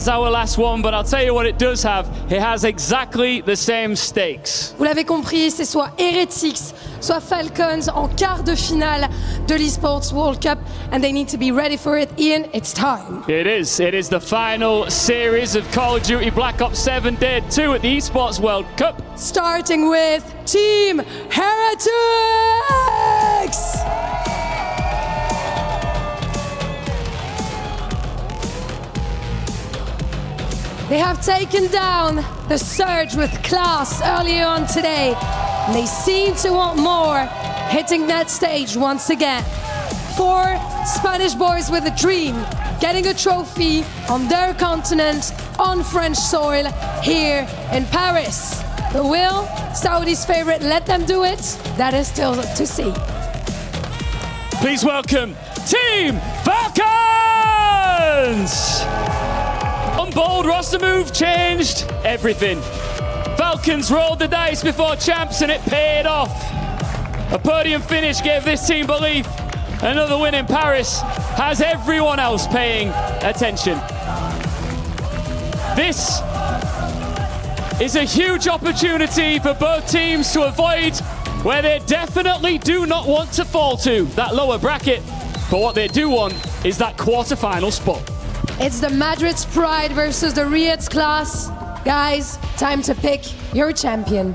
It's our last one, but I'll tell you what it does have. It has exactly the same stakes. Vous l'avez compris, c'est soit Heretics, soit Falcons en quart de finale de l'Esports World Cup, and they need to be ready for it. Ian, it's time. It is. It is the final series of Call of Duty Black Ops 7 Day 2 at the Esports World Cup. Starting with Team Heretics! They have taken down the Surge with class earlier on today, and they seem to want more, hitting that stage once again. 4 Spanish boys with a dream, getting a trophy on their continent, on French soil, here in Paris. But will Saudi's favorite let them do it? That is still to see. Please welcome Team Falcons! On bold roster move changed everything. Falcons rolled the dice before champs and it paid off. A podium finish gave this team belief. Another win in Paris has everyone else paying attention. This is a huge opportunity for both teams to avoid where they definitely do not want to fall to, that lower bracket. But what they do want is that quarterfinal spot. It's the Madrid's Pride versus the Riyadh's Class. Guys, time to pick your champion.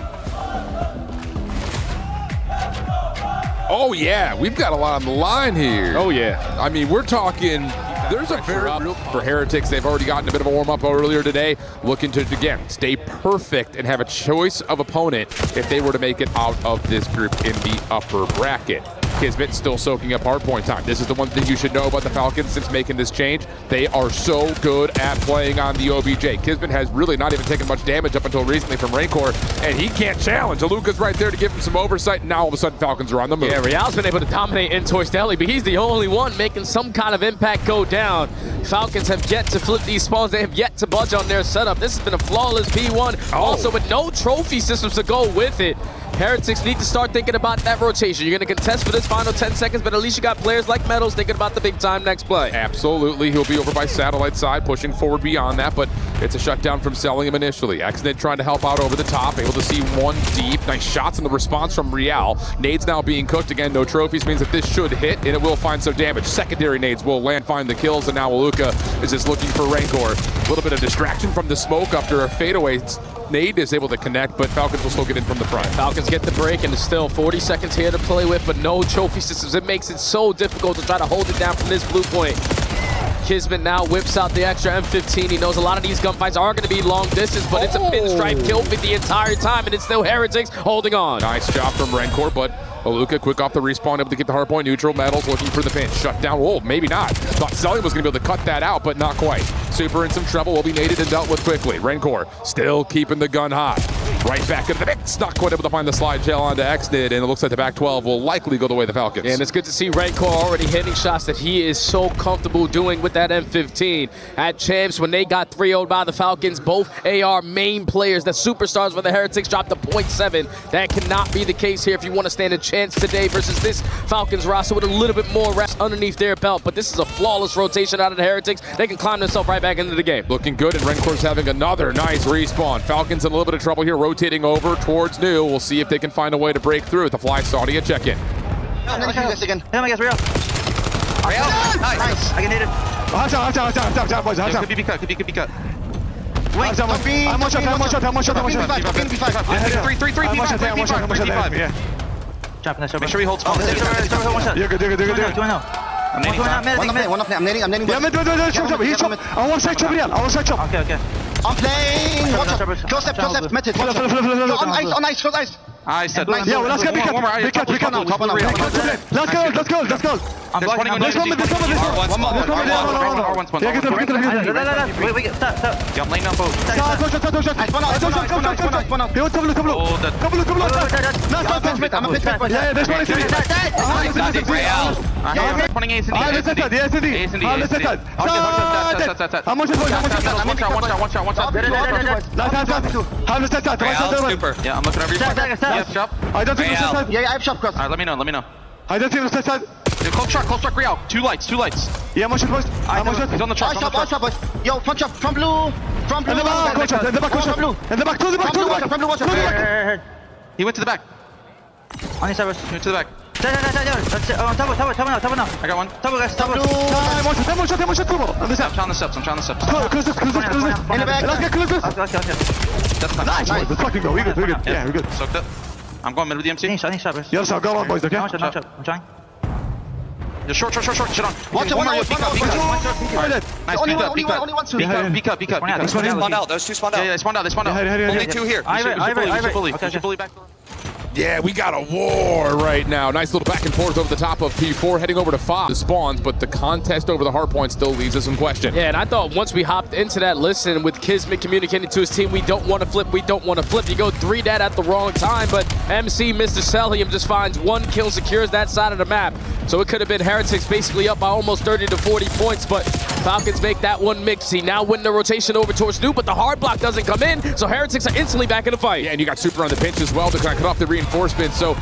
Oh yeah, we've got a lot on the line here. Oh yeah. I mean, we're talking, there's a very real for Heretics. They've already gotten a bit of a warm-up earlier today, looking to, again, stay perfect and have a choice of opponent if they were to make it out of this group in the upper bracket. KiSMET still soaking up hardpoint time. This is the one thing you should know about the Falcons since making this change. They are so good at playing on the OBJ. KiSMET has really not even taken much damage up until recently from Rancor, and he can't challenge. Alluka's right there to give him some oversight, and now all of a sudden Falcons are on the move. Yeah, Riyadh's been able to dominate in Toy Deli, but he's the only one making some kind of impact go down. Falcons have yet to flip these spawns. They have yet to budge on their setup. This has been a flawless P1, also with no trophy systems to go with it. Heretics need to start thinking about that rotation. You're going to contest for this final 10 seconds, but at least you got players like Metals thinking about the big time next play. Absolutely. He'll be over by satellite side, pushing forward beyond that, but it's a shutdown from Cellium initially. XNID trying to help out over the top, able to see one deep. Nice shots in the response from Riyadh. Nades now being cooked. Again, no trophies means that this should hit, and it will find some damage. Secondary nades will land, find the kills, and now Alluka is just looking for Rancor. A little bit of distraction from the smoke after a fadeaway. Nade is able to connect, but Falcons will still get in from the front. Falcons get the break, and there's still 40 seconds here to play with, but no trophy systems. It makes it so difficult to try to hold it down from this blue point. KiSMET now whips out the extra M15. He knows a lot of these gunfights are going to be long distance, but it's a pinstripe kill feed the entire time, and it's still Heretics holding on. Nice job from Rancor, but Alluka quick off the respawn, able to get the hardpoint neutral. Metals looking for the pinch. Shut down. Whoa, maybe not. Thought Cellium was going to be able to cut that out, but not quite. Super in some trouble. Will be naded and dealt with quickly. Rancor still keeping the gun hot. Right back into the mix. Not quite able to find the slide tail onto XNID, and it looks like the back 12 will likely go the way of the Falcons. And it's good to see Rancor already hitting shots that he is so comfortable doing with that M15. At Champs, when they got 3-0'd by the Falcons, both AR main players, the superstars for the Heretics, dropped to 0.7. That cannot be the case here if you want to stand a chance today versus this Falcons roster with a little bit more reps underneath their belt. But this is a flawless rotation out of the Heretics. They can climb themselves right back into the game. Looking good, and Rancor's having another nice respawn. Falcons in a little bit of trouble here, rotating over towards New. We'll see if they can find a way to break through with the Fly Saudi at check-in. I'm gonna do this again. Hit him, I guess, Real. Nice. I can hit it. Could be cut, could be cut. Wait, I'm one shot. Drop, nice. Make sure he holds spawn. You're good. Do it now. I'm nading. I'm nading. Yeah, mid. He's chop. I want side chop, Real. Okay. I'm playing. Close left. Met it. On ice. I said. Yeah, well, let's get big cut. Let's go. I'm blocking on Let's go. R1 spawn. Yeah, get up. Wait, stop. Yeah, I'm laying down both. Tableau. I'm a pit. Yeah, there's one in Running A and D. Yeah, I'm looking over your side. Yes, shop. I don't think Yeah, I have shop cross. Alright, let me know. I don't think it's that side. Close truck, Real. Two lights. Yeah, motion boys. Motion. He's on the truck. Boys. Yo, front blue. Front blue. In the back, in the back, Front blue. in the back, to the back, to the back. Front blue, watch out. Here. He went to the back. On his service. He went to the back. Tower now. I got one. Tower, guys. Tower. Motion, turbo. On the I'm trying the steps. Close this. In the back. Let's get close this. Okay. That's Nice, boys. Let's fucking go. We're good. Yeah, we're good. Soaked it. I'm going middle of the MC. Shot, bro. Yeah, so go on, boys, okay? I'm trying. Just short. Shit on. Watch out, One more. one Peek more. up. Nice. Only Peek up. one. Peek up. They Spawned out. Those two spawned out. Yeah, they spawned out. Only two here. We should bully back. Yeah, we got a war right now. Nice little back and forth over the top of P4, heading over to Faze. The spawns, but the contest over the hardpoint still leaves us in question. Yeah, and I thought once we hopped into that listen with KiSMET communicating to his team, we don't want to flip. You go 3 dead at the wrong time, but MC, Mr. Cellium, just finds 1 kill, secures that side of the map. So it could have been Heretics basically up by almost 30 to 40 points, but Falcons make that one mixy. Now win the rotation over towards New, but the hard block doesn't come in, so Heretics are instantly back in the fight. Yeah, and you got Super on the pinch as well to kind of cut off the reinforcement. So,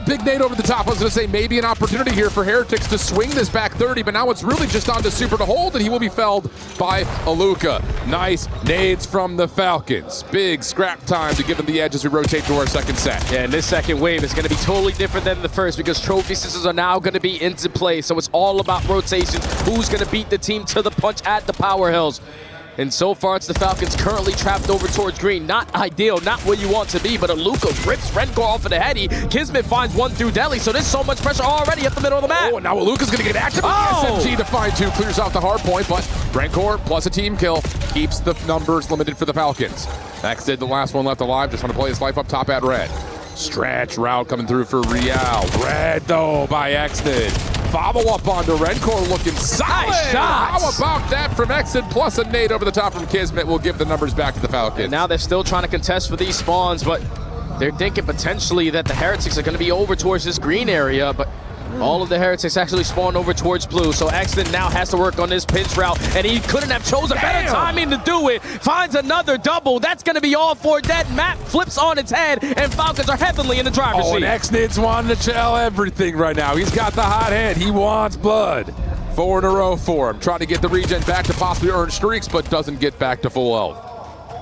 big nade over the top. I was going to say maybe an opportunity here for Heretics to swing this back 30, but now it's really just on to Super to hold, and he will be felled by Alluka. Nice nades from the Falcons. Big scrap time to give them the edge as we rotate to our second set. Yeah, and this second wave is going to be totally different than the first because trophy systems are now going to be into play. So it's all about rotations. Who's going to beat the team to the punch at the Power Hills? And so far, it's the Falcons currently trapped over towards green. Not ideal, not where you want to be, but Alluka rips Rencor off of the heady. KiSMET finds 1 through Delhi, so there's so much pressure already up the middle of the map. Oh, now Alluka's going to get active with the SMG to find 2, clears out the hard point, but Rencor plus a team kill keeps the numbers limited for the Falcons. Next did the last one left alive, just trying to play his life up top at red. Stretch route coming through for Riyadh. Red, though, by XNID. Follow-up onto Rencor looking solid. Nice shots. How about that from XNID plus a nade over the top from KiSMET will give the numbers back to the Falcons. And now they're still trying to contest for these spawns, but they're thinking potentially that the Heretics are going to be over towards this green area, but all of the Heretics actually spawn over towards blue, so XNID now has to work on this pinch route, and he couldn't have chosen better timing to do it. Finds another double. That's going to be all for that. Map flips on its head, and Falcons are heavily in the driver's seat. And XNID's wanting to tell everything right now. He's got the hot head. He wants blood. 4 in a row for him. Trying to get the regen back to possibly earn streaks, but doesn't get back to full health.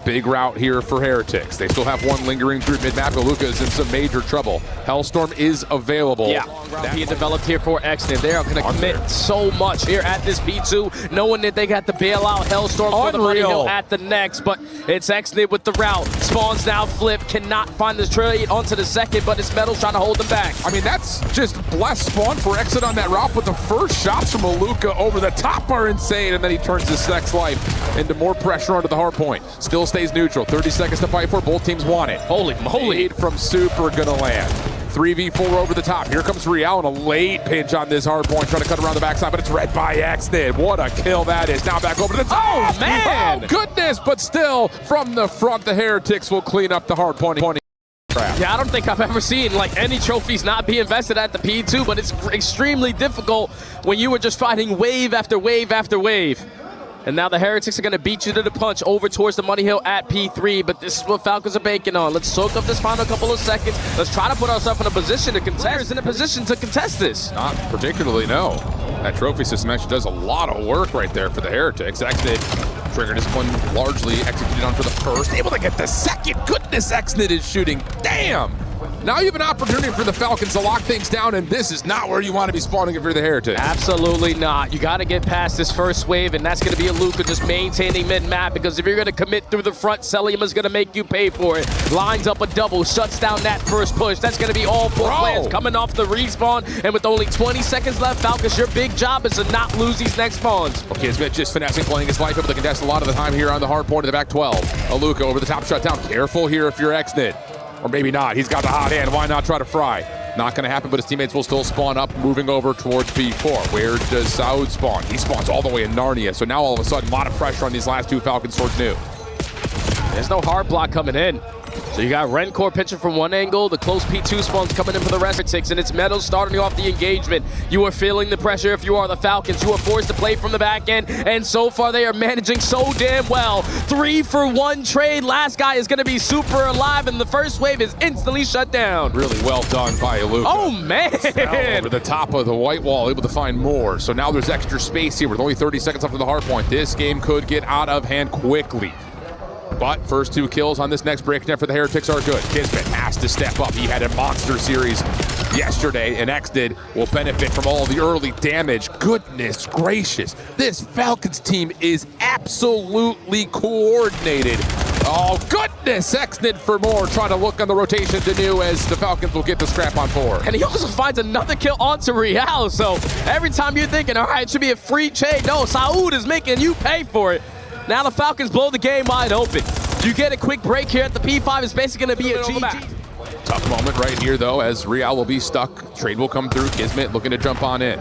Big route here for Heretics. They still have 1 lingering through mid-map. Alluka is in some major trouble. Hellstorm is available. Yeah, being developed here for XNID. They are going to commit so much here at this P2, knowing that they got the bailout Hellstorm for the money hill at the next, but it's XNID with the route. Spawns now flip, cannot find the trade onto the second, but it's Metal's trying to hold them back. I mean, that's just blessed spawn for XNID on that route, but the first shots from Alluka over the top are insane, and then he turns his sex life into more pressure onto the hard point. Still stays neutral. 30 seconds to fight for. Both teams want it. Holy moly. Nade from Super gonna land. 3v4 over the top. Here comes Real on a late pinch on this hard point, trying to cut around the backside, but it's read by XNID. What a kill that is. Now back over to the top. Oh, man. Oh, goodness, but still, from the front, the Heretics will clean up the hard point. Yeah, I don't think I've ever seen like any trophies not be invested at the P2, but it's extremely difficult when you were just fighting wave after wave after wave. And now the Heretics are going to beat you to the punch over towards the money hill at P3, but this is what Falcons are banking on. Let's soak up this final couple of seconds. Let's try to put ourselves in a position to contest this. Not particularly, no. That trophy system actually does a lot of work right there for the Heretics. XNID, trigger discipline largely executed on for the first. Able to get the second. Goodness, XNID is shooting. Damn! Now you have an opportunity for the Falcons to lock things down, and this is not where you want to be spawning if you're the Heretics. Absolutely not. You got to get past this first wave, and that's going to be Alluka just maintaining mid-map, because if you're going to commit through the front, Cellium is going to make you pay for it. Lines up a double, shuts down that first push. That's going to be all 4 players coming off the respawn, and with only 20 seconds left, Falcons, your big job is to not lose these next spawns. Okay, KiSMET just finessing, playing his life, able to contest a lot of the time here on the hard point of the back 12. Alluka over the top, shut down. Careful here if you're XNID. Or maybe not. He's got the hot hand. Why not try to fry? Not going to happen, but his teammates will still spawn up, moving over towards B4. Where does Saud spawn? He spawns all the way in Narnia, so now all of a sudden, a lot of pressure on these last 2 Falcons towards New. There's no hard block coming in. So you got Rencore pitching from one angle, the close P2 spawns coming in for the Heretics, and it's Metals starting off the engagement. You are feeling the pressure if you are the Falcons. You are forced to play from the back end, and so far they are managing so damn well. 3-for-1 trade. Last guy is going to be super alive, and the first wave is instantly shut down. Really well done by Alluka. Oh, man. Now over the top of the white wall, able to find more. So now there's extra space here with only 30 seconds left of the hard point. This game could get out of hand quickly. But first 2 kills on this next breakdown for the Heretics are good. KiSMET has to step up. He had a monster series yesterday, and X will benefit from all the early damage. Goodness gracious. This Falcons team is absolutely coordinated. Oh, goodness. X for more, trying to look on the rotation to New as the Falcons will get the scrap on 4. And he also finds another kill onto Riyadh. So every time you're thinking, all right, it should be a free trade. No, Saud is making you pay for it. Now the Falcons blow the game wide open. You get a quick break here at the P5. It's basically going to be a GG. Tough moment right here, though, as Riyadh will be stuck. Trade will come through. KiSMET looking to jump on in.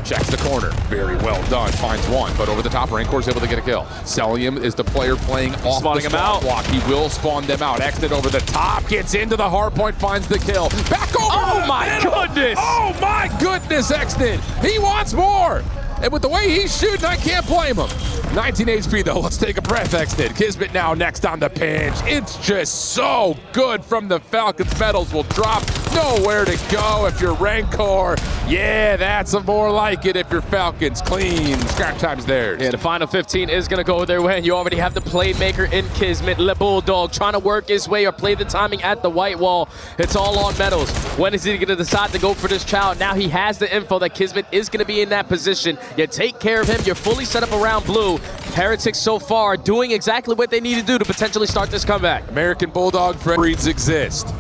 Checks the corner. Very well done. Finds one, but over the top, Rancor's able to get a kill. Cellium is the player playing off Spawning the him out. block. He will spawn them out. Exit over the top, gets into the hard point, finds the kill. Back over. Oh my goodness. Oh my goodness, Exit. He wants more. And with the way he's shooting, I can't blame him. 19 HP though, let's take a breath, Exit. KiSMET now next on the pinch. It's just so good from the Falcons. Metals will drop, nowhere to go if you're Rancor. Yeah, that's more like it if you're Falcons. Clean, scrap time's theirs. Yeah, the final 15 is going to go their way, and you already have the playmaker in KiSMET. Le Bulldog trying to work his way or play the timing at the white wall. It's all on Metals. When is he going to decide to go for this child? Now he has the info that KiSMET is going to be in that position. You take care of him. You're fully set up around blue. Heretics so far doing exactly what they need to do to potentially start this comeback. American Bulldog breeds exist.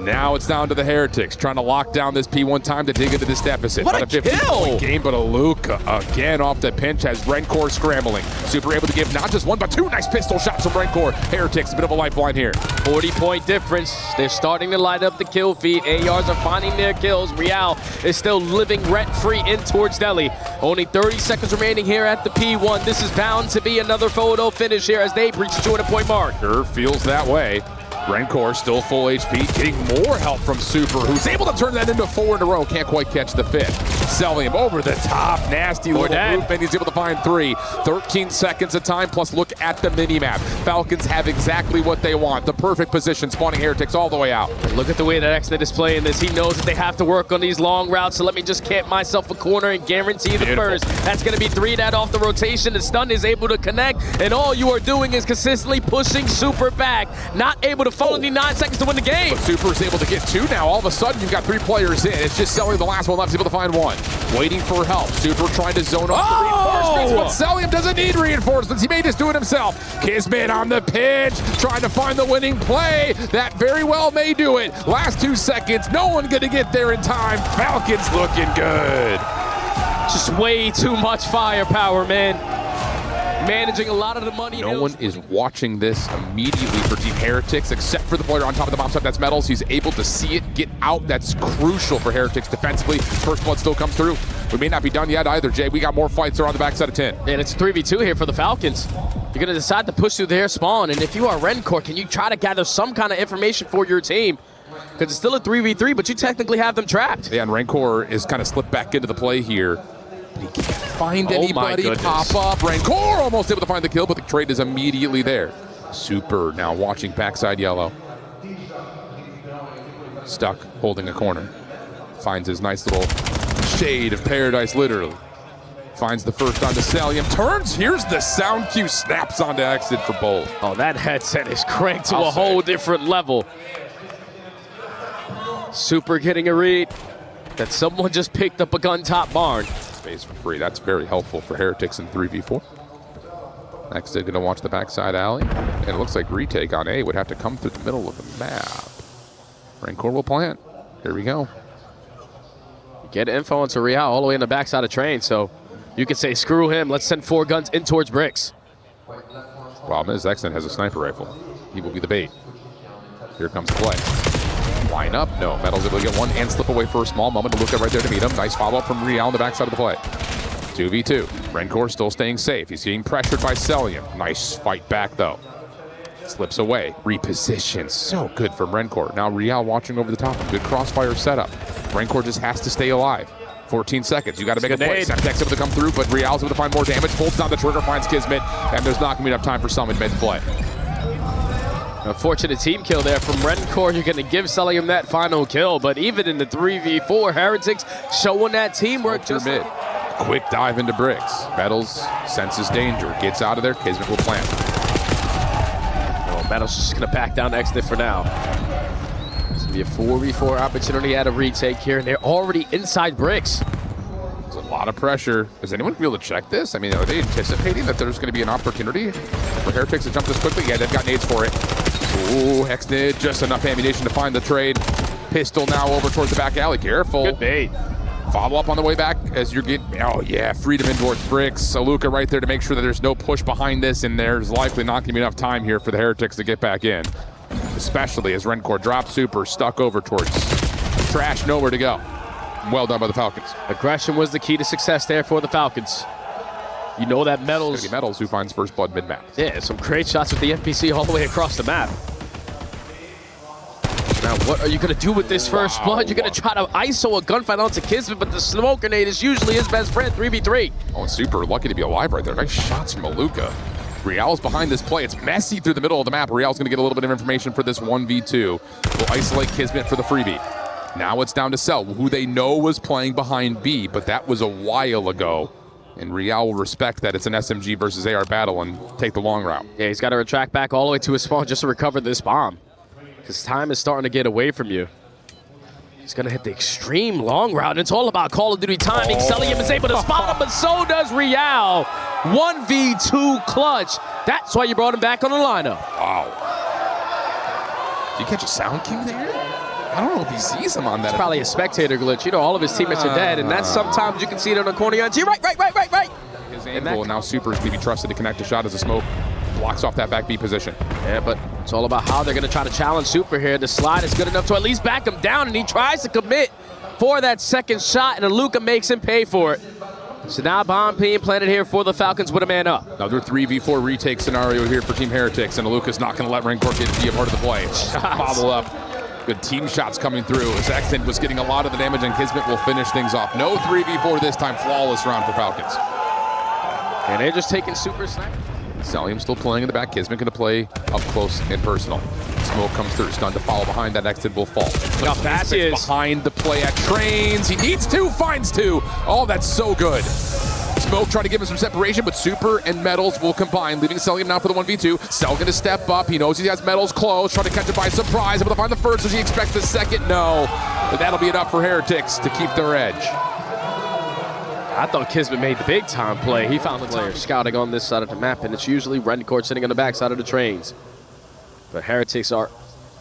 Now it's down to the Heretics, trying to lock down this P1 time to dig into this deficit. What Not a 50-point game, but Alluka again off the pinch has Rancor scrambling. Super able to give not just 1, but 2 nice pistol shots from Rancor. Heretics, a bit of a lifeline here. 40-point difference. They're starting to light up the kill feed. ARs are finding their kills. Riyadh is still living rent-free in towards Delhi. Only 30 seconds remaining here at the P1. This is bound to be another photo finish here as they breach the 200-point mark. Sure feels that way. Rancor still full HP, getting more help from Super, who's able to turn that into 4 in a row. Can't quite catch the 5th. Cellium over the top, nasty little move, and he's able to find 3. 13 seconds of time, plus look at the mini-map. Falcons have exactly what they want, the perfect position, spawning Heretics all the way out. Look at the way that X is playing this. He knows that they have to work on these long routes, so let me just camp myself a corner and guarantee the first. That's going to be 3 that off the rotation. The stun is able to connect, and all you are doing is consistently pushing Super back, not able to fall in 9 seconds to win the game. But Super is able to get 2 now. All of a sudden, you've got 3 players in. It's just Cellium, the last one left, is able to find 1. Waiting for help. Super trying to zone off the reinforcements, but Cellium doesn't need reinforcements. He may just do it himself. KiSMET on the pitch, trying to find the winning play. That very well may do it. Last 2 seconds, no one gonna get there in time. Falcons looking good. Just way too much firepower, man. Managing a lot of the money. No one is watching this immediately for Team Heretics, except for the player on top of the bomb site. That's Metals. He's able to see it, get out. That's crucial for Heretics defensively. First blood still comes through. We may not be done yet either, Jay. We got more fights there on the backside of 10. And it's 3v2 here for the Falcons. You're going to decide to push through their spawn, and if you are Rancor, can you try to gather some kind of information for your team? Because it's still a 3v3, but you technically have them trapped. Yeah, and Rancor is kind of slipped back into the play here. He can't find anybody pop up. Rancor almost able to find the kill, but the trade is immediately there. Super now watching backside yellow. Stuck, holding a corner. Finds his nice little shade of paradise, literally. Finds the first onto Cellium. Turns, here's the sound cue, snaps onto Exit for both. Oh, that headset is cranked to a whole different level. Super getting a read that someone just picked up a gun top barn. Space for free. That's very helpful for Heretics in 3v4. Next, they're going to watch the backside alley. And it looks like retake on A would have to come through the middle of the map. Rancor will plant. Here we go. Get info into Riyadh all the way in the backside of train, so you could say, screw him, let's send 4 guns in towards bricks. Problem is, Exton has a sniper rifle. He will be the bait. Here comes the play. Line up, no. Metals able to get 1 and slip away for a small moment. Alluka right there to meet him. Nice follow-up from Riyadh on the backside of the play. 2v2. Rancor still staying safe. He's getting pressured by Cellium. Nice fight back, though. Slips away, repositions. So good from Rencore. Now Riyadh watching over the top. Good crossfire setup. Rencore just has to stay alive. 14 seconds. You got to make a play. Semtech's able to come through, but Riyadh's able to find more damage. Bolts down the trigger, finds KiSMET, and there's not going to be enough time for Summon to make the play. A fortunate team kill there from Rencore. You're going to give Cellium that final kill, but even in the 3v4, Heretics showing that teamwork. Just mid. Quick dive into bricks. Metals senses danger, gets out of there. KiSMET will plant. Oh, Metals just going to back down exit for now. It's going to be a 4v4 opportunity at a retake here, and they're already inside bricks. There's a lot of pressure. Is anyone able to check this? I mean, are they anticipating that there's going to be an opportunity for Heretics to jump this quickly? Yeah, they've got nades for it. Ooh, Hexnid, just enough ammunition to find the trade. Pistol now over towards the back alley. Careful. Good bait. Follow up on the way back as you're getting, oh yeah, freedom in towards bricks. Alluka right there to make sure that there's no push behind this, and there's likely not going to be enough time here for the Heretics to get back in. Especially as Rencore drops super, stuck over towards trash, nowhere to go. Well done by the Falcons. Aggression was the key to success there for the Falcons. You know that Metals. Metals who finds first blood mid-map. Yeah, some great shots with the NPC all the way across the map. Now, what are you going to do with this first blood? You're going to try to ISO a gunfight onto KiSMET, but the smoke grenade is usually his best friend, 3v3. Oh, super lucky to be alive right there. Nice shots from Alluka. Riyadh's behind this play. It's messy through the middle of the map. Riyadh's going to get a little bit of information for this 1v2. Will isolate KiSMET for the freebie. Now it's down to Cell, who they know was playing behind B, but that was a while ago. And Riyadh will respect that it's an SMG versus AR battle and take the long route. Yeah, he's got to retract back all the way to his spawn just to recover this bomb. Because time is starting to get away from you. He's going to hit the extreme long route, and it's all about Call of Duty timing. Cellium is able to spot him, but so does Riyadh. 1v2 clutch. That's why you brought him back on the lineup. Wow. Did you catch a sound cue there? I don't know if he sees him on that. It's probably a spectator glitch. You know, all of his teammates are dead, and that's sometimes you can see it on the corner. To your right. His angle, and now Super is going to be trusted to connect a shot as a smoke blocks off that back B position. Yeah, but it's all about how they're going to try to challenge Super here. The slide is good enough to at least back him down, and he tries to commit for that second shot, and Alluka makes him pay for it. So now bomb being planted here for the Falcons with a man up. Another 3v4 retake scenario here for Team Heretics, and Alluka's not going to let Rencore be a part of the play. Bobble up. Good team shots coming through as Exton was getting a lot of the damage, and KiSMET will finish things off. No 3v4 this time. Flawless round for Falcons. And they're just taking Super sniper. Cellium still playing in the back. KiSMET going to play up close and personal. Smoke comes through. Stun to follow behind. That Exton will fall. Look how fast he is. Behind the play at Trains. He needs two, finds two. Oh, that's so good. Smoke trying to give him some separation, but Super and Metals will combine, leaving Cellium now for the 1v2. Cell going to step up. He knows he has Metals close, trying to catch it by surprise. Able to find the first. Does he expect the second? No. But that'll be enough for Heretics to keep their edge. I thought KiSMET made the big time play. He found the player scouting on this side of the map, and it's usually Rencore sitting on the back side of the trains. But Heretics are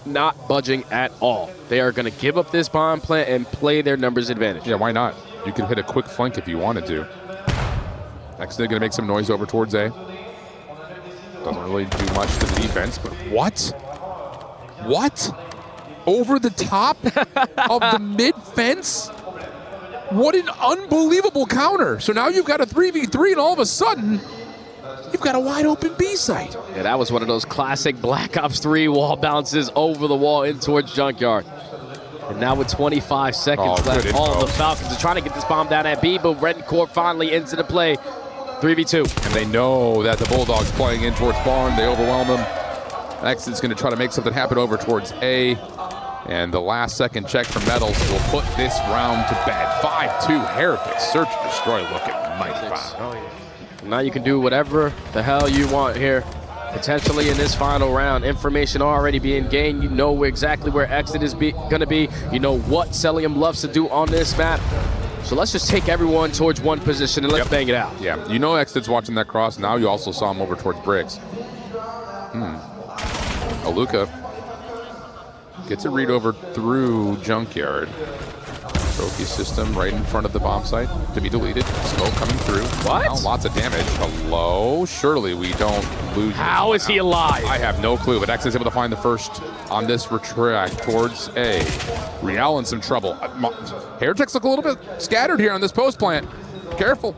not budging at all. They are going to give up this bomb plant and play their numbers advantage. Yeah, why not? You could hit a quick flank if you wanted to. Next, they're going to make some noise over towards A. Doesn't really do much to the defense, but what? What? Over the top of the mid fence? What an unbelievable counter. So now you've got a 3v3, and all of a sudden, you've got a wide open B site. Yeah, that was one of those classic Black Ops 3 wall bounces over the wall in towards Junkyard. And now with 25 seconds left, all of the Falcons are trying to get this bomb down at B, but Rencore finally into the play. 3v2. And they know that the Bulldogs playing in towards Barn. They overwhelm them. Exit's going to try to make something happen over towards A. And the last second check from Metals will put this round to bed. 5-2 Heretics. Search and destroy looking mighty fine. Oh, yeah. Now you can do whatever the hell you want here. Potentially in this final round, information already being gained. You know exactly where Exit is going to be. You know what Cellium loves to do on this map. So let's just take everyone towards one position and let's bang it out. Yeah, you know Exit's watching that cross. Now you also saw him over towards Briggs. Alluka gets a read over through Junkyard. Trophy system right in front of the bomb site to be deleted. Smoke coming through. What? Now, lots of damage. Hello? Surely we don't lose. How is he alive? I have no clue, but X is able to find the first on this retract towards A. Riyadh in some trouble. Heretics look a little bit scattered here on this post plant. Careful.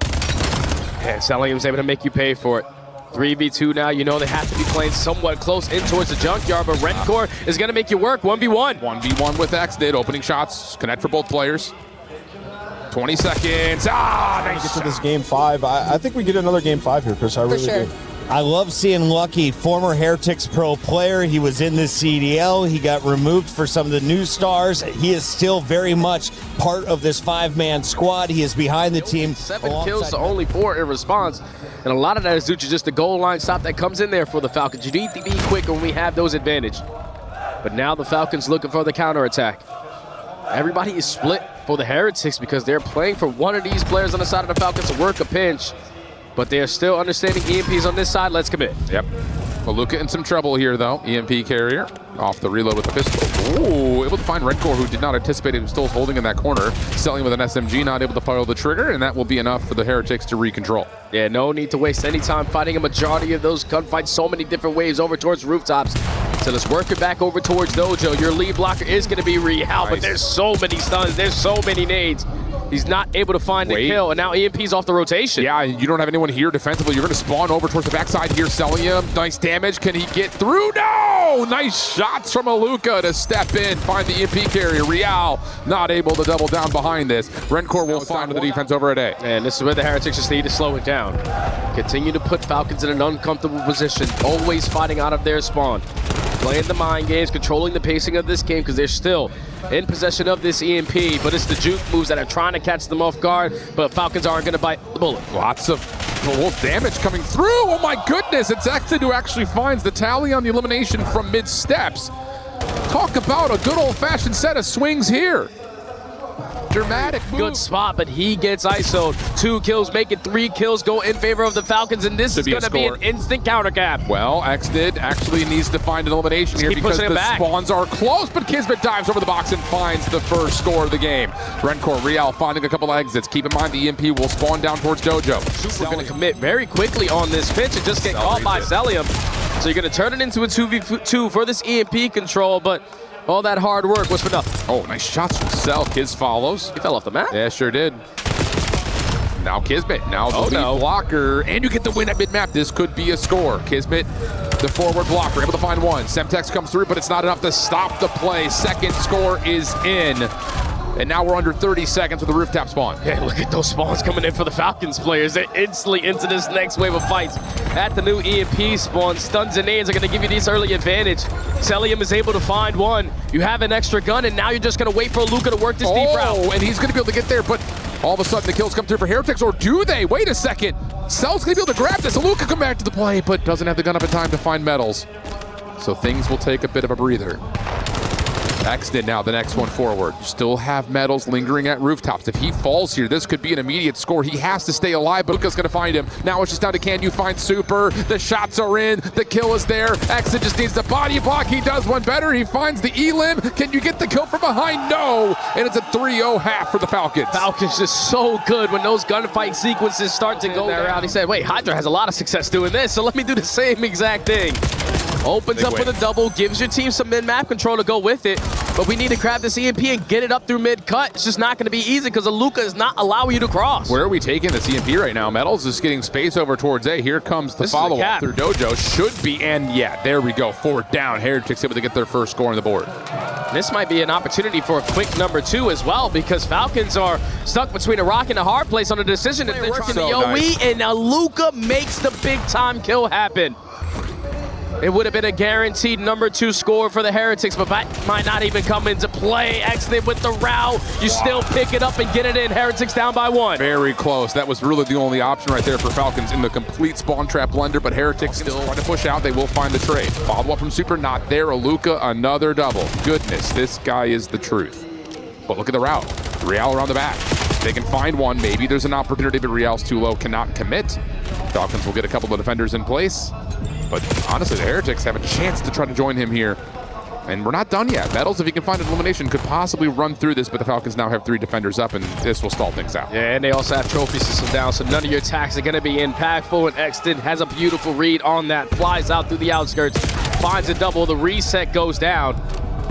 Yeah, Cellium's able to make you pay for it. 3v2 now. You know they have to be playing somewhat close in towards the junkyard, but Redcore is going to make you work 1v1. 1v1 with Xdid. Opening shots. Connect for both players. 20 seconds. Nice. Get to this game 5. I think we get another game 5 here, Chris. I really do. I love seeing Lucky, former Heretics pro player. He was in the CDL. He got removed for some of the new stars. He is still very much part of this 5-man squad. He is behind the team. 7 kills to only 4 in response. And a lot of that is due to just the goal line stop that comes in there for the Falcons. You need to be quick when we have those advantage. But now the Falcons looking for the counterattack. Everybody is split for the Heretics because they're playing for one of these players on the side of the Falcons to work a pinch. But they are still understanding EMPs on this side. Let's commit. Yep. Alluka in some trouble here, though. EMP carrier off the reload with the pistol. Ooh, able to find Redcore, who did not anticipate him still holding in that corner. Cellium with an SMG, not able to follow the trigger, and that will be enough for the Heretics to recontrol. Yeah, no need to waste any time fighting a majority of those gunfights. So many different waves over towards rooftops. So let's work it back over towards Dojo. Your lead blocker is going to be Riyadh, but there's so many stuns. There's so many nades. He's not able to find the kill, and now EMP's off the rotation. Yeah, you don't have anyone here defensively. You're going to spawn over towards the backside here. Cellium, nice damage. Can he get through? No! Nice shots from Alluka to step in, find the EMP carrier. Riyadh not able to double down behind this. Redcore will find the defense over at A. And this is where the Heretics just need to slow it down. Continue to put Falcons in an uncomfortable position, always fighting out of their spawn. Playing the mind games, controlling the pacing of this game because they're still in possession of this EMP, but it's the juke moves that are trying to catch them off guard, but Falcons aren't going to bite the bullet. Lots of damage coming through. Oh my goodness, it's Exid who actually finds the tally on the elimination from mid-steps. Talk about a good old-fashioned set of swings here. Dramatic move. Good spot, but he gets ISO'd. 2 kills, making 3 kills go in favor of the Falcons, and this is going to be an instant counter cap. Well, Xdid actually needs to find an elimination here because the spawns are close, but KiSMET dives over the box and finds the first score of the game. Redcore, Riyadh finding a couple of exits. Keep in mind the EMP will spawn down towards Dojo. Super going to commit very quickly on this pitch and just get caught by Cellium. So you're going to turn it into a 2v2 for this EMP control, but all that hard work was for nothing. Oh, nice shots from Cell. Kiz follows. He fell off the map? Yeah, sure did. Now KiSMET, now the lead blocker, and you get the win at mid-map. This could be a score. KiSMET, the forward blocker, able to find one. Semtex comes through, but it's not enough to stop the play. Second score is in. And now we're under 30 seconds with the rooftop spawn. Yeah, look at those spawns coming in for the Falcons players. They're instantly into this next wave of fights. At the new EMP spawn, stuns and nades are going to give you this early advantage. Cellium is able to find one. You have an extra gun, and now you're just going to wait for Alluka to work this deep route. Oh, and he's going to be able to get there, but all of a sudden the kills come through for Heretics, or do they? Wait a second. Cell's going to be able to grab this. Alluka come back to the play, but doesn't have the gun up in time to find medals. So things will take a bit of a breather. Xdid now, the next one forward. Still have medals lingering at rooftops. If he falls here, this could be an immediate score. He has to stay alive, but Luka's going to find him. Now it's just down to can you find Super. The shots are in. The kill is there. Xdid just needs the body block. He does one better. He finds the elim. Can you get the kill from behind? No. And it's a 3-0 half for the Falcons. Falcons just so good when those gunfight sequences start to go down. He said, wait, Hydra has a lot of success doing this, so let me do the same exact thing. Opens up with a double, gives your team some mid-map control to go with it, but we need to grab this EMP and get it up through mid-cut. It's just not going to be easy because Alluka is not allowing you to cross. Where are we taking this EMP right now? Metals is getting space over towards A. Here comes the follow-up through Dojo. Should be, and yeah, there we go. 4 down. Heretics able to get their first score on the board. This might be an opportunity for a quick number 2 as well, because Falcons are stuck between a rock and a hard place on a decision that they're trying to OE, and Alluka makes the big-time kill happen. It would have been a guaranteed number 2 score for the Heretics, but that might not even come into play. Xdid with the route. You still pick it up and get it in. Heretics down by 1. Very close. That was really the only option right there for Falcons in the complete spawn trap blender, but Heretics still trying to push out. They will find the trade. Follow up from Super, not there. Alluka, another double. Goodness, this guy is the truth. But look at the route. Riyadh around the back. They can find one. Maybe there's an opportunity, but Riyadh's too low, cannot commit. Falcons will get a couple of defenders in place. But honestly, the Heretics have a chance to try to join him here. And we're not done yet. Metals, if he can find an elimination, could possibly run through this, but the Falcons now have 3 defenders up, and this will stall things out. Yeah, and they also have trophy system down, so none of your attacks are going to be impactful, and Xdid has a beautiful read on that. Flies out through the outskirts, finds a double, the reset goes down.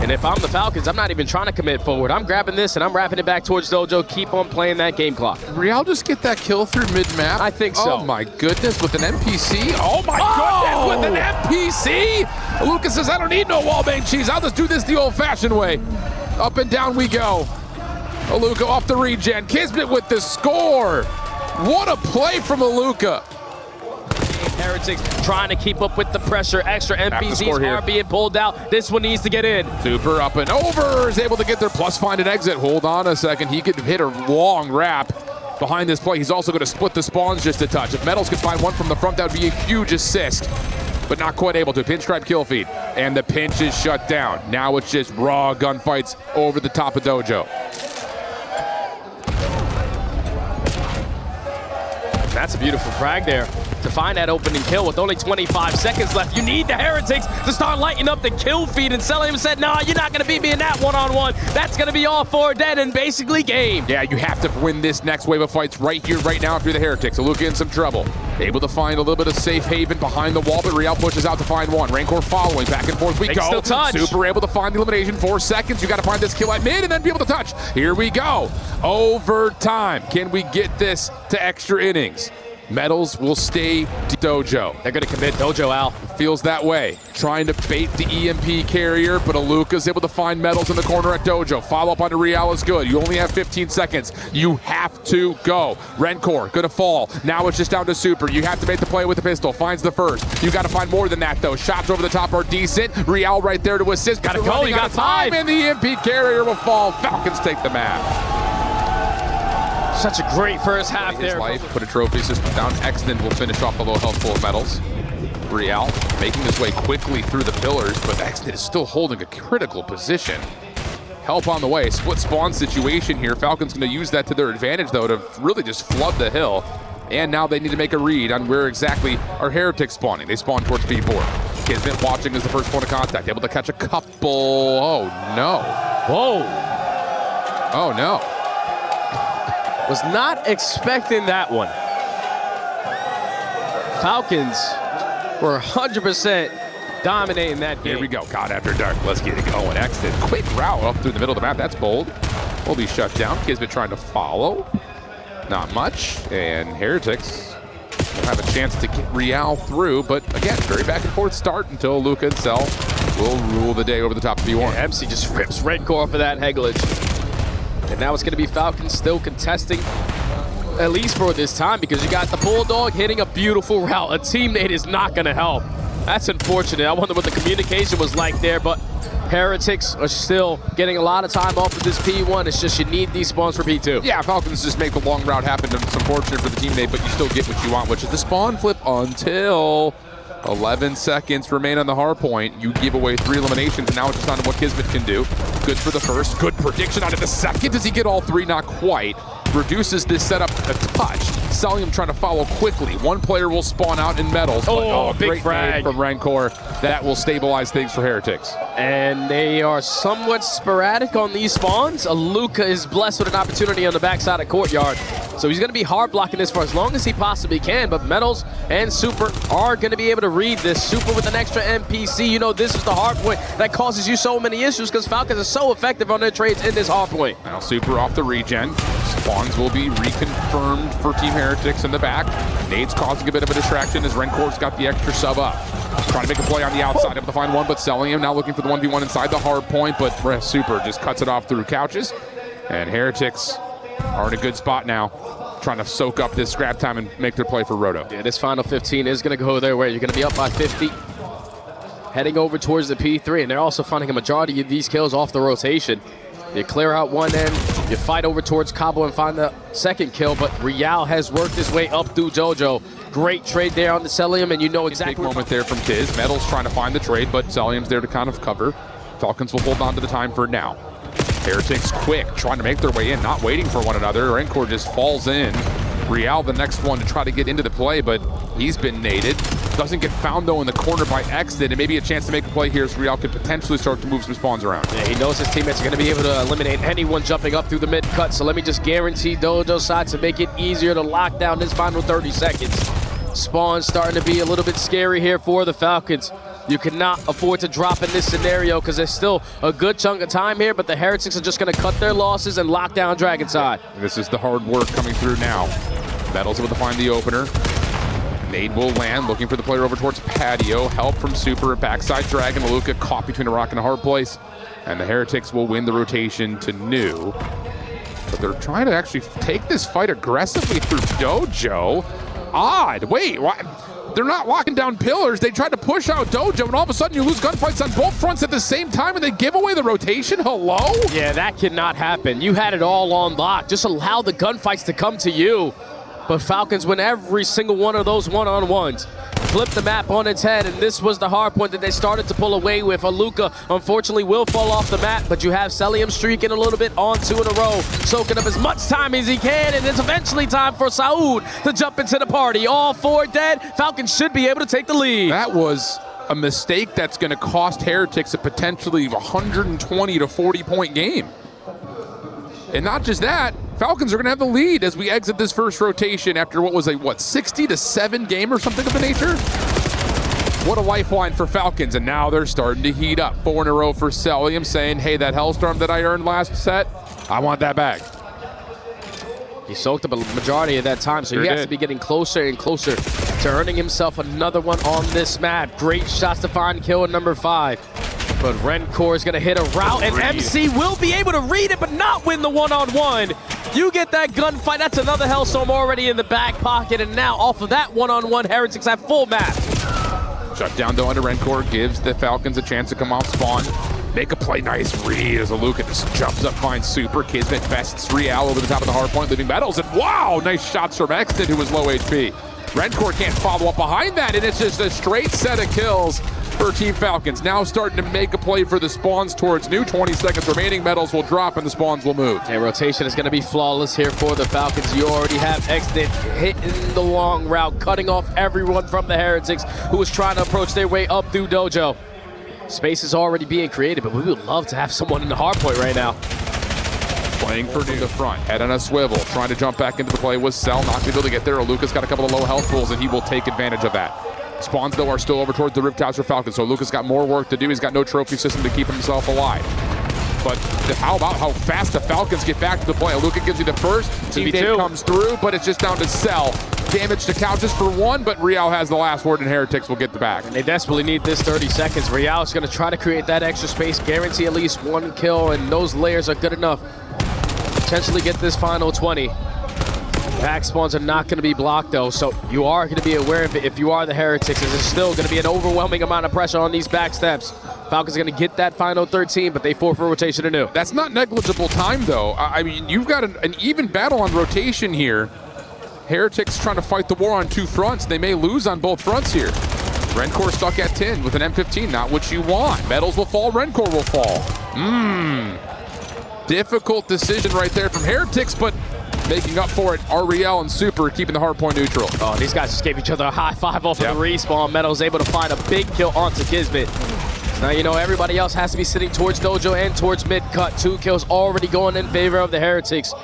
And if I'm the Falcons, I'm not even trying to commit forward. I'm grabbing this and I'm wrapping it back towards Dojo. Keep on playing that game clock. Riyadh just get that kill through mid-map? I think so. Oh my goodness, with an NPC? Oh my goodness, with an NPC? Alluka says, I don't need no wallbang cheese. I'll just do this the old-fashioned way. Up and down we go. Alluka off the regen. KiSMET with the score. What a play from Alluka. Heretics trying to keep up with the pressure. Extra NPCs are being pulled out. This one needs to get in. Super up and over, is able to get there, plus find an exit. Hold on a second, he could hit a long wrap behind this play. He's also going to split the spawns just a touch. If Metals could find one from the front, that would be a huge assist, but not quite able to. Pinstripe kill feed, and the pinch is shut down. Now it's just raw gunfights over the top of Dojo. That's a beautiful frag there to find that opening kill with only 25 seconds left. You need the Heretics to start lighting up the kill feed, and Cellium said, nah, you're not going to beat me in that one-on-one. That's going to be all 4 dead and basically game. Yeah, you have to win this next wave of fights right here, right now if you're the Heretics. Alluka in some trouble. Able to find a little bit of safe haven behind the wall, but Riyadh pushes out to find one. Rancor following, back and forth we go. Still touch. Super able to find the elimination, 4 seconds. You got to find this kill at mid and then be able to touch. Here we go. Overtime. Can we get this to extra innings? Metals will stay Dojo. They're going to commit Dojo, Al. Feels that way. Trying to bait the EMP carrier, but Alluka's able to find Metals in the corner at Dojo. Follow up onto Riyadh is good. You only have 15 seconds. You have to go. Rancor gonna fall. Now it's just down to Super. You have to make the play with the pistol. Finds the first. You got to find more than that, though. Shots over the top are decent. Riyadh right there to assist. Got to go. You got 5. And the EMP carrier will fall. Falcons take the map. Such a great first half there. Life, put a trophy system down. Extend will finish off the low health full of Metals. Riyadh making his way quickly through the pillars, but Extend is still holding a critical position. Help on the way. Split spawn situation here. Falcons going to use that to their advantage, though, to really just flood the hill. And now they need to make a read on where exactly are Heretics spawning. They spawn towards B4. KiSMET watching as the first point of contact. Able to catch a couple. Oh, no. Whoa. Oh, no. Was not expecting that one. Falcons were 100% dominating that game. Here we go. God after dark. Let's get it going. Exit. Quick route up through the middle of the map. That's bold. Will be shut down. KiSMET trying to follow. Not much. And Heretics will have a chance to get Riyadh through. But again, very back and forth start until Alluka and Cell will rule the day over the top of B1. Yeah, MC just rips Rancor off of that Hegglage. And now it's going to be Falcons still contesting, at least for this time, because you got the Bulldog hitting a beautiful route. A teammate is not going to help. That's unfortunate. I wonder what the communication was like there, but Heretics are still getting a lot of time off of this P1. It's just you need these spawns for P2. Yeah, Falcons just make the long route happen. It's unfortunate for the teammate, but you still get what you want, which is the spawn flip until 11 seconds remain on the hard point. You give away 3 eliminations, and now it's just on what KiSMET can do. Good for the first. Good prediction on it. The second. Does he get all 3? Not quite. Reduces this setup a touch. Cellium trying to follow quickly. One player will spawn out in Metals. Oh, big great frag from Rancor. That will stabilize things for Heretics. And they are somewhat sporadic on these spawns. Alluka is blessed with an opportunity on the backside of Courtyard. So he's going to be hard blocking this for as long as he possibly can, but Metals and Super are going to be able to read this. Super with an extra NPC. You know, this is the hard point that causes you so many issues because Falcons are so effective on their trades in this hard point. Now Super off the regen. Spawns will be reconfirmed for Team Heretics in the back. Nade's causing a bit of a distraction as Rancor's got the extra sub up. Trying to make a play on the outside, able to find one, but Cellium now looking for the 1v1 inside the hard point, but Super just cuts it off through couches. And Heretics are in a good spot now, trying to soak up this scrap time and make their play for Roto. Yeah, this final 15 is going to go their way. You're going to be up by 50, heading over towards the P3, and they're also finding a majority of these kills off the rotation. You clear out one end, you fight over towards Cabo and find the second kill, but Riyadh has worked his way up through Dojo. Great trade there on the Cellium, and you know exactly. Big moment there from Tiz. Metals trying to find the trade, but Cellium's there to kind of cover. Falcons will hold on to the time for now. Heretics quick, trying to make their way in, not waiting for one another. Rancor just falls in. Riyadh the next one to try to get into the play, but he's been naded. Doesn't get found, though, in the corner by Extend, and maybe a chance to make a play here as Riyadh could potentially start to move some spawns around. Yeah, he knows his teammates are going to be able to eliminate anyone jumping up through the mid-cut, so let me just guarantee Dojo's side to make it easier to lock down this final 30 seconds. Spawn starting to be a little bit scary here for the Falcons. You cannot afford to drop in this scenario because there's still a good chunk of time here, but the Heretics are just going to cut their losses and lock down Dragonside. This is the hard work coming through now. Metals able to find the opener. Nade will land, looking for the player over towards Patio. Help from Super, backside Dragon. Alluka caught between a rock and a hard place. And the Heretics will win the rotation to New. But they're trying to actually take this fight aggressively through Dojo. Odd. Wait, why? They're not locking down pillars. They tried to push out Dojo, and all of a sudden you lose gunfights on both fronts at the same time, and they give away the rotation? Hello? Yeah, that cannot happen. You had it all on lock. Just allow the gunfights to come to you. But Falcons win every single one of those one-on-ones. Flip the map on its head, and this was the hard point that they started to pull away with. Alluka, unfortunately, will fall off the map, but you have Cellium streaking a little bit on 2 in a row, soaking up as much time as he can, and it's eventually time for Saud to jump into the party. All 4 dead. Falcons should be able to take the lead. That was a mistake that's going to cost Heretics a potentially 120 to 40-point game. And not just that, Falcons are going to have the lead as we exit this first rotation after what was a, 60-7 game or something of the nature? What a lifeline for Falcons, and now they're starting to heat up. 4 in a row for Cellium, saying, hey, that Hellstorm that I earned last set, I want that back. He soaked up a majority of that time, so he has to be getting closer and closer to earning himself another one on this map. Great shots to find kill at number 5. But Rencor is going to hit a route, and MC will be able to read it, but not win the one-on-one. You get that gunfight. That's another Hellstorm already in the back pocket, and now off of that one-on-one, Heretics have full map. Shut down though under Rencor, gives the Falcons a chance to come off spawn. Make a play, nice read as Alluka just jumps up, finds Super. KiSMET bests Riyadh over the top of the hard point, leaving Metals, and wow, nice shots from Exton, who was low HP. Rencor can't follow up behind that, and it's just a straight set of kills for Team Falcons. Now starting to make a play for the spawns towards New. 20 seconds remaining. Metals will drop and the spawns will move. And rotation is going to be flawless here for the Falcons. You already have Exton hitting the long route, cutting off everyone from the Heretics who was trying to approach their way up through Dojo. Space is already being created, but we would love to have someone in the hard point right now. Playing for New. The front, head on a swivel, trying to jump back into the play with Cell, not able to get there. Alluka's got a couple of low health pools, and he will take advantage of that. Spawns, though, are still over towards the rooftops for Falcons, so Alluka's got more work to do. He's got no trophy system to keep himself alive. But how about how fast the Falcons get back to the play? Alluka gives you the first, teammate comes through, but it's just down to Cell. Damage to couches for 1, but Riyadh has the last word, and Heretics will get the back. And they desperately need this 30 seconds. Riyadh is going to try to create that extra space, guarantee at least 1 kill, and those layers are good enough. Potentially get this final 20. Back spawns are not going to be blocked, though, so you are going to be aware of it if you are the Heretics. There's still going to be an overwhelming amount of pressure on these back steps. Falcons going to get that final 13, but they forfeit rotation to New. That's not negligible time, though. I mean, you've got an even battle on rotation here. Heretics trying to fight the war on 2 fronts. They may lose on both fronts here. Rencor stuck at 10 with an M15, not what you want. Metals will fall, Rencor will fall. Difficult decision right there from Heretics, but making up for it, Ariel and Super keeping the hard point neutral. Oh, these guys just gave each other a high five off of the respawn. Metals able to find a big kill onto KiSMET. So now you know everybody else has to be sitting towards Dojo and towards mid-cut. 2 kills already going in favor of the Heretics.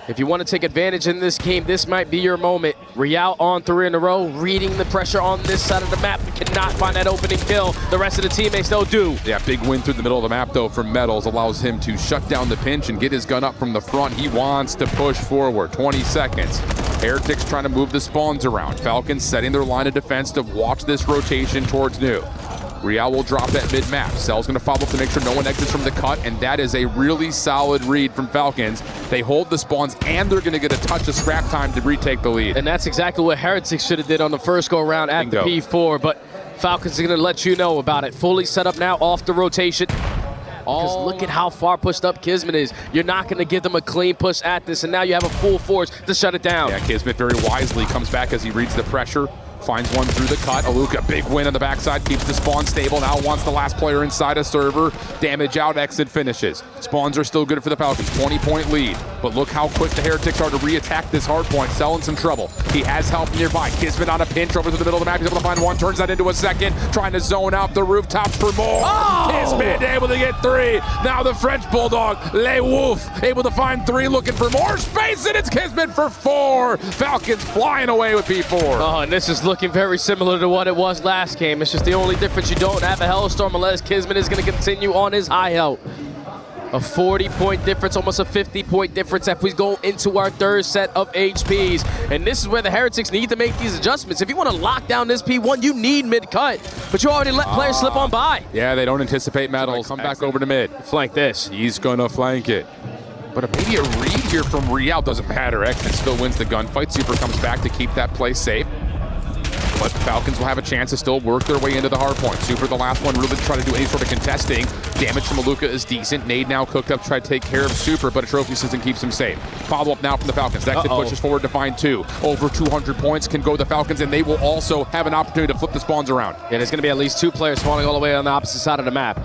If you want to take advantage in this game, this might be your moment. Riyadh on 3 in a row, reading the pressure on this side of the map. Cannot find that opening kill. The rest of the teammates, though, do. Yeah, big win through the middle of the map, though, from Metals. Allows him to shut down the pinch and get his gun up from the front. He wants to push forward. 20 seconds. Heretics trying to move the spawns around. Falcons setting their line of defense to watch this rotation towards New. Riyadh will drop that mid-map. Cell's going to follow up to make sure no one exits from the cut, and that is a really solid read from Falcons. They hold the spawns, and they're going to get a touch of scrap time to retake the lead. And that's exactly what Heretics should have did on the first go-around at the P4, but Falcons are going to let you know about it. Fully set up now off the rotation. Because look at how far pushed up KiSMET is. You're not going to give them a clean push at this, and now you have a full force to shut it down. Yeah, KiSMET very wisely comes back as he reads the pressure. Finds one through the cut. Alluka, big win on the backside, keeps the spawn stable. Now wants the last player inside a server. Damage out, exit finishes. Spawns are still good for the Falcons. 20-point lead. But look how quick the Heretics are to re-attack this hard point. Cell in some trouble. He has help nearby. KiSMET on a pinch over to the middle of the map. He's able to find one, turns that into a second. Trying to zone out the rooftops for more. Oh! KiSMET able to get 3. Now the French Bulldog, Le Wolf, able to find 3, looking for more space, and it's KiSMET for 4. Falcons flying away with P4. Oh, and this is looking looking very similar to what it was last game. It's just the only difference you don't have a Hellstorm unless KiSMET is going to continue on his high out. A 40-point difference, almost a 50-point difference if we go into our third set of HPs. And this is where the Heretics need to make these adjustments. If you want to lock down this P1, you need mid-cut. But you already let players slip on by. Yeah, they don't anticipate metals. Come back over to mid. Flank this. He's going to flank it. But maybe a read here from Riyadh doesn't matter. Exit still wins the gunfight. Super comes back to keep that play safe. But Falcons will have a chance to still work their way into the hard point. Super, the last one, really try to do any sort of contesting. Damage from Alluka is decent. Nade now cooked up, try to take care of Super, but a trophy system keeps him safe. Follow-up now from the Falcons. Exit pushes forward to find 2. Over 200 points can go the Falcons, and they will also have an opportunity to flip the spawns around. Yeah, there's going to be at least 2 players spawning all the way on the opposite side of the map.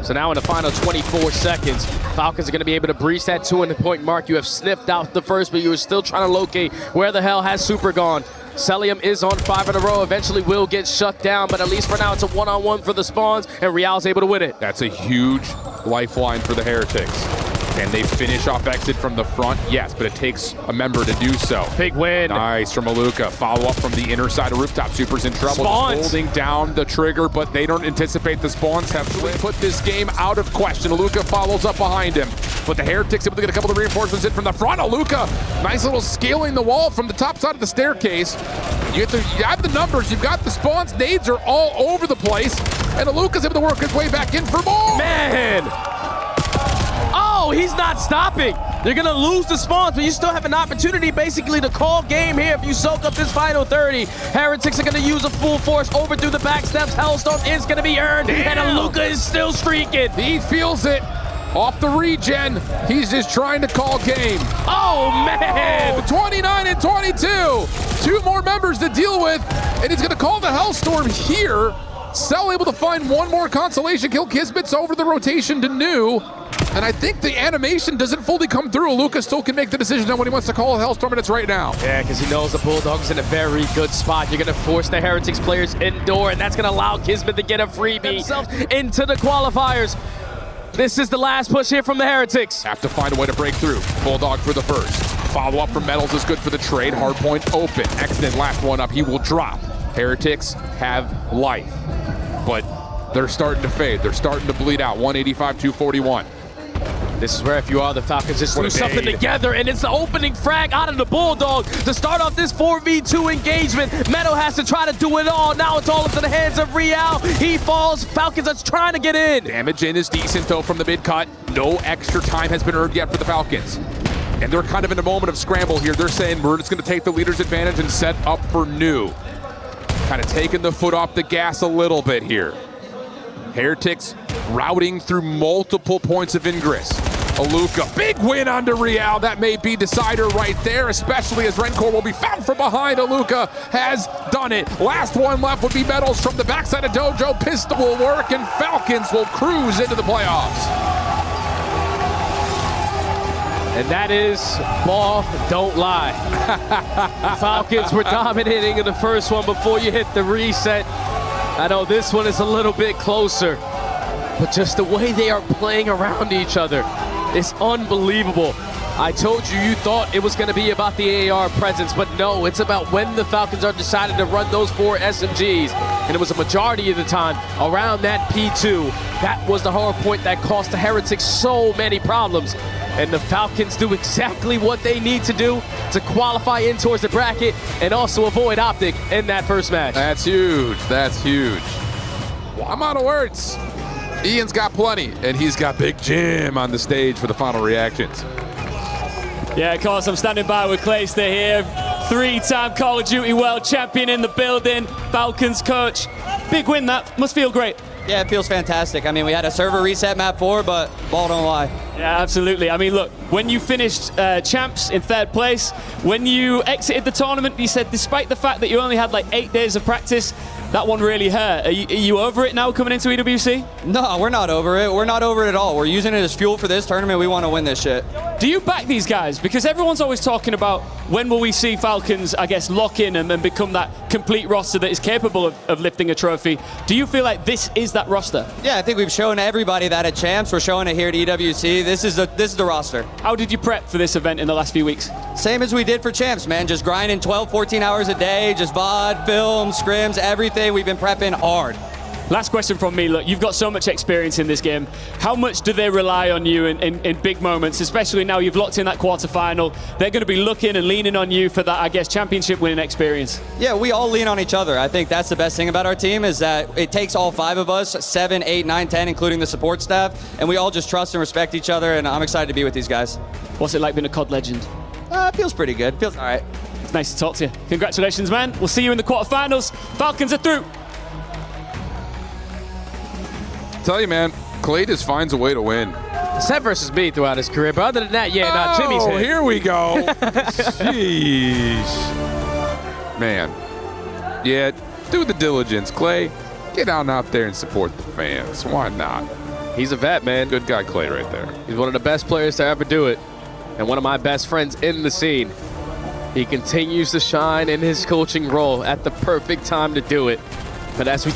So now in the final 24 seconds, Falcons are going to be able to breach that 200-point mark. You have sniffed out the first, but you were still trying to locate where the hell has Super gone. Cellium is on 5 in a row, eventually will get shut down, but at least for now it's a one-on-one for the spawns, and Real's able to win it. That's a huge lifeline for the Heretics. Can they finish off Exit from the front? Yes, but it takes a member to do so. Big win. Nice from Alluka. Follow up from the inner side of rooftop. Super's in trouble. Spawns. Holding down the trigger, but they don't anticipate the spawns have put this game out of question. Alluka follows up behind him, but the Heretics able to get a couple of reinforcements in from the front. Alluka, nice little scaling the wall from the top side of the staircase. You have the numbers, you've got the spawns. Nades are all over the place, and Alluka's able to work his way back in for more. Man! Oh, he's not stopping. You're going to lose the spawns, but you still have an opportunity basically to call game here if you soak up this final 30. Heretics are going to use a full force over through the back steps. Hellstorm is going to be earned, and Alluka is still streaking. He feels it. Off the regen, he's just trying to call game. Oh, man! 29 and 22. 2 more members to deal with, and he's going to call the Hellstorm here. Cell able to find 1 more consolation kill. KiSMET's over the rotation to New. And I think the animation doesn't fully come through. Alluka still can make the decision on when he wants to call a Hellstorm, and it's right now. Yeah, because he knows the Bulldog's in a very good spot. You're going to force the Heretics players indoor, and that's going to allow KiSMET to get a freebie themselves into the qualifiers. This is the last push here from the Heretics. Have to find a way to break through. Bulldog for the first. Follow-up from Metals is good for the trade. Hardpoint open. Excellent last one up. He will drop. Heretics have life, but they're starting to fade. They're starting to bleed out. 185, 241. This is where if you are the Falcons, just do something together, and it's the opening frag out of the Bulldog to start off this 4v2 engagement. Meadow has to try to do it all. Now it's all up to the hands of Real. He falls. Falcons are trying to get in. Damage in is decent, though, from the mid-cut. No extra time has been earned yet for the Falcons. And they're kind of in a moment of scramble here. They're saying we're just going to take the leader's advantage and set up for New. Kind of taking the foot off the gas a little bit here. Heretics routing through multiple points of ingress. Alluka, big win under Real. That may be decider right there, especially as Rencor will be found from behind. Alluka has done it. Last one left would be Metals from the backside of Dojo. Pistol will work, and Falcons will cruise into the playoffs. And that is ball don't lie. Falcons were dominating in the first one before you hit the reset. I know this one is a little bit closer, but just the way they are playing around each other is unbelievable. I told you, you thought it was going to be about the AR presence, but no, it's about when the Falcons are deciding to run those 4 SMGs. And it was a majority of the time around that P2. That was the hard point that cost the Heretics so many problems. And the Falcons do exactly what they need to do to qualify in towards the bracket and also avoid Optic in that first match. That's huge. That's huge. Well, I'm out of words. Ian's got plenty, and he's got Big Jim on the stage for the final reactions. Yeah, of course, I'm standing by with Clayster here. 3-time Call of Duty World Champion in the building. Falcons coach. Big win, that must feel great. Yeah, it feels fantastic. I mean, we had a server reset map 4, but ball don't lie. Yeah, absolutely. I mean, look, when you finished champs in 3rd place, when you exited the tournament, you said despite the fact that you only had like 8 days of practice, that one really hurt. Are you over it now coming into EWC? No, we're not over it. We're not over it at all. We're using it as fuel for this tournament. We want to win this shit. Do you back these guys? Because everyone's always talking about when will we see Falcons, I guess, lock in and become that complete roster that is capable of lifting a trophy. Do you feel like this is that roster? Yeah, I think we've shown everybody that at Champs. We're showing it here at EWC. This is the roster. How did you prep for this event in the last few weeks? Same as we did for Champs, man. Just grinding 12, 14 hours a day, just VOD, film, scrims, everything. We've been prepping hard. Last question from me. Look, you've got so much experience in this game. How much do they rely on you in big moments, especially now you've locked in that quarterfinal? They're going to be looking and leaning on you for that, I guess, championship winning experience. Yeah, we all lean on each other. I think that's the best thing about our team is that it takes all 5 of us, 7, 8, 9, 10, including the support staff, and we all just trust and respect each other, and I'm excited to be with these guys. What's it like being a COD legend? It feels pretty good. Feels all right. It's nice to talk to you. Congratulations, man. We'll see you in the quarterfinals. Falcons are through. Tell you, man, Clay just finds a way to win. Set versus me throughout his career, but other than that, yeah, Jimmy's hit. Here we go. Jeez. Man. Yeah, do the diligence, Clay. Get out there and support the fans. Why not? He's a vet, man. Good guy, Clay, right there. He's one of the best players to ever do it, and one of my best friends in the scene. He continues to shine in his coaching role at the perfect time to do it. But as we